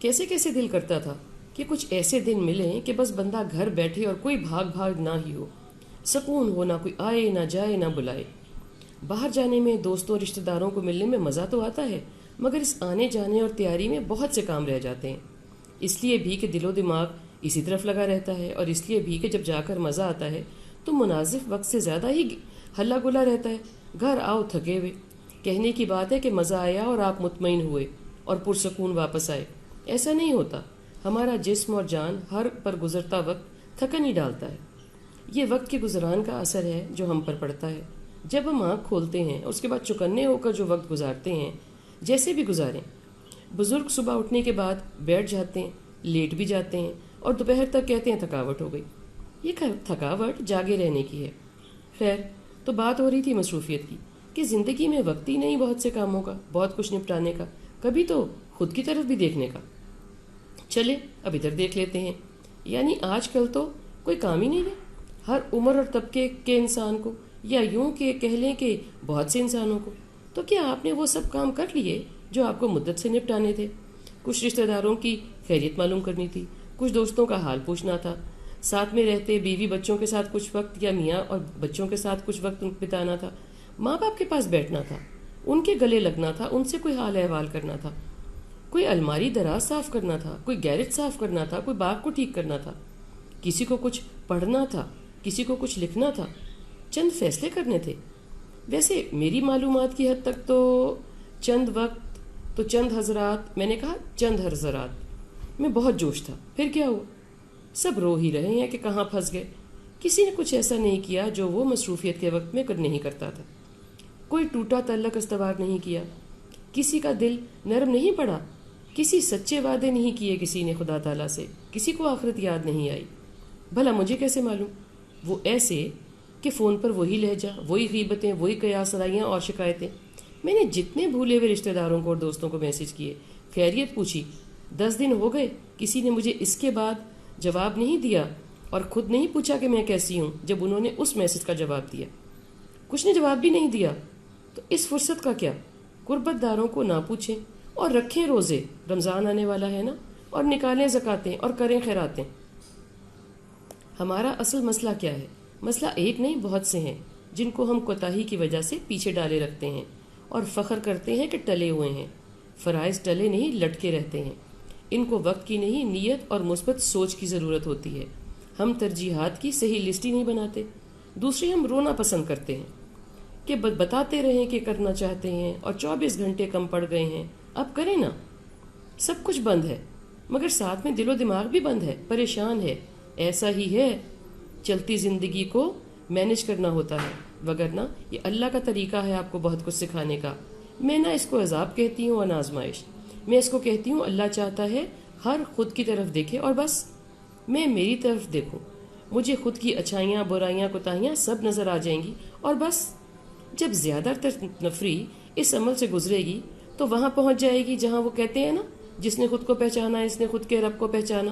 کیسے کیسے دل کرتا تھا کہ کچھ ایسے دن ملیں کہ بس بندہ گھر بیٹھے اور کوئی بھاگ بھاگ نہ ہی ہو، سکون ہو، نہ کوئی آئے نہ جائے نہ بلائے۔ باہر جانے میں دوستوں رشتہ داروں کو ملنے میں مزہ تو آتا ہے، مگر اس آنے جانے اور تیاری میں بہت سے کام رہ جاتے ہیں۔ اس لیے بھی کہ دل و دماغ اسی طرف لگا رہتا ہے، اور اس لیے بھی کہ جب جا کر مزہ آتا ہے تو مناسب وقت سے زیادہ ہی ہلا گلا رہتا ہے۔ گھر آؤ تھکے ہوئے، کہنے کی بات ہے کہ مزہ آیا اور آپ مطمئن ہوئے اور پرسکون واپس آئے۔ ایسا نہیں ہوتا۔ ہمارا جسم اور جان ہر پر گزرتا وقت تھکن ہی ڈالتا ہے۔ یہ وقت کے گزران کا اثر ہے جو ہم پر پڑتا ہے۔ جب ہم آنکھ کھولتے ہیں اور اس کے بعد چکنے ہو کر جو وقت گزارتے ہیں، جیسے بھی گزاریں، بزرگ صبح اٹھنے کے بعد بیٹھ جاتے ہیں، لیٹ بھی جاتے ہیں اور دوپہر تک کہتے ہیں تھکاوٹ ہو گئی۔ یہ تھکاوٹ جاگے رہنے کی ہے۔ خیر، تو بات ہو رہی تھی مصروفیت کی، کہ زندگی میں وقت ہی نہیں بہت سے کاموں کا، بہت کچھ نپٹانے کا، کبھی تو خود کی طرف بھی دیکھنے کا۔ چلے اب ادھر دیکھ لیتے ہیں۔ یعنی آج کل تو کوئی کام ہی نہیں ہے ہر عمر اور طبقے کے انسان کو، یا یوں کہ کہہ لیں کہ بہت سے انسانوں کو۔ تو کیا آپ نے وہ سب کام کر لیے جو آپ کو مدت سے نپٹانے تھے؟ کچھ رشتہ داروں کی خیریت معلوم کرنی تھی، کچھ دوستوں کا حال پوچھنا تھا، ساتھ میں رہتے بیوی بچوں کے ساتھ کچھ وقت، یا میاں اور بچوں کے ساتھ کچھ وقت بتانا تھا، ماں باپ کے پاس بیٹھنا تھا، ان کے گلے لگنا تھا، ان سے کوئی حال احوال کرنا تھا، کوئی الماری دراز صاف کرنا تھا، کوئی گیرج صاف کرنا تھا، کوئی باغ کو ٹھیک کرنا تھا، کسی کو کچھ پڑھنا تھا، کسی کو کچھ لکھنا تھا، چند فیصلے کرنے تھے۔ ویسے میری معلومات کی حد تک تو چند وقت تو چند حضرات، میں نے کہا چند حضرات میں بہت جوش تھا۔ پھر کیا ہوا؟ سب رو ہی رہے ہیں کہ کہاں پھنس گئے۔ کسی نے کچھ ایسا نہیں کیا جو وہ مصروفیت کے وقت میں نہیں کرتا تھا۔ کوئی ٹوٹا تعلق استوار نہیں کیا، کسی کا دل نرم نہیں پڑا، کسی سچے وعدے نہیں کیے کسی نے خدا تعالیٰ سے، کسی کو آخرت یاد نہیں آئی۔ بھلا مجھے کیسے معلوم؟ وہ ایسے کہ فون پر وہی لہجہ، وہی غیبتیں، وہی قیاس سرائیاں اور شکایتیں۔ میں نے جتنے بھولے ہوئے رشتہ داروں کو اور دوستوں کو میسج کیے، خیریت پوچھی، 10 دن ہو گئے، کسی نے مجھے اس کے بعد جواب نہیں دیا، اور خود نہیں پوچھا کہ میں کیسی ہوں جب انہوں نے اس میسج کا جواب دیا۔ کچھ نے جواب بھی نہیں دیا، تو اس فرصت کا کیا؟ قربت داروں کو نہ پوچھیں اور رکھیں روزے، رمضان آنے والا ہے نا، اور نکالیں زکاتیں اور کریں خیراتیں۔ ہمارا اصل مسئلہ کیا ہے؟ مسئلہ ایک نہیں، بہت سے ہیں جن کو ہم کوتاہی کی وجہ سے پیچھے ڈالے رکھتے ہیں اور فخر کرتے ہیں کہ ٹلے ہوئے ہیں۔ فرائض ٹلے نہیں، لٹکے رہتے ہیں۔ ان کو وقت کی نہیں، نیت اور مثبت سوچ کی ضرورت ہوتی ہے۔ ہم ترجیحات کی صحیح لسٹ ہی نہیں بناتے۔ دوسری، ہم رونا پسند کرتے ہیں کہ بتاتے رہیں کہ کرنا چاہتے ہیں، اور 24 گھنٹے کم پڑ گئے ہیں، اب کریں نا۔ سب کچھ بند ہے، مگر ساتھ میں دل و دماغ بھی بند ہے، پریشان ہے۔ ایسا ہی ہے، چلتی زندگی کو مینج کرنا ہوتا ہے، وگرنہ یہ اللہ کا طریقہ ہے آپ کو بہت کچھ سکھانے کا۔ میں نہ اس کو عذاب کہتی ہوں اور نہ آزمائش، میں اس کو کہتی ہوں اللہ چاہتا ہے ہر خود کی طرف دیکھے اور بس میں میری طرف دیکھوں، مجھے خود کی اچھائیاں برائیاں کوتاہیاں سب نظر آ جائیں گی، اور بس جب زیادہ تر نفری اس عمل سے گزرے گی تو وہاں پہنچ جائے گی جہاں وہ کہتے ہیں نا، جس نے خود کو پہچانا اس نے خود کے رب کو پہچانا۔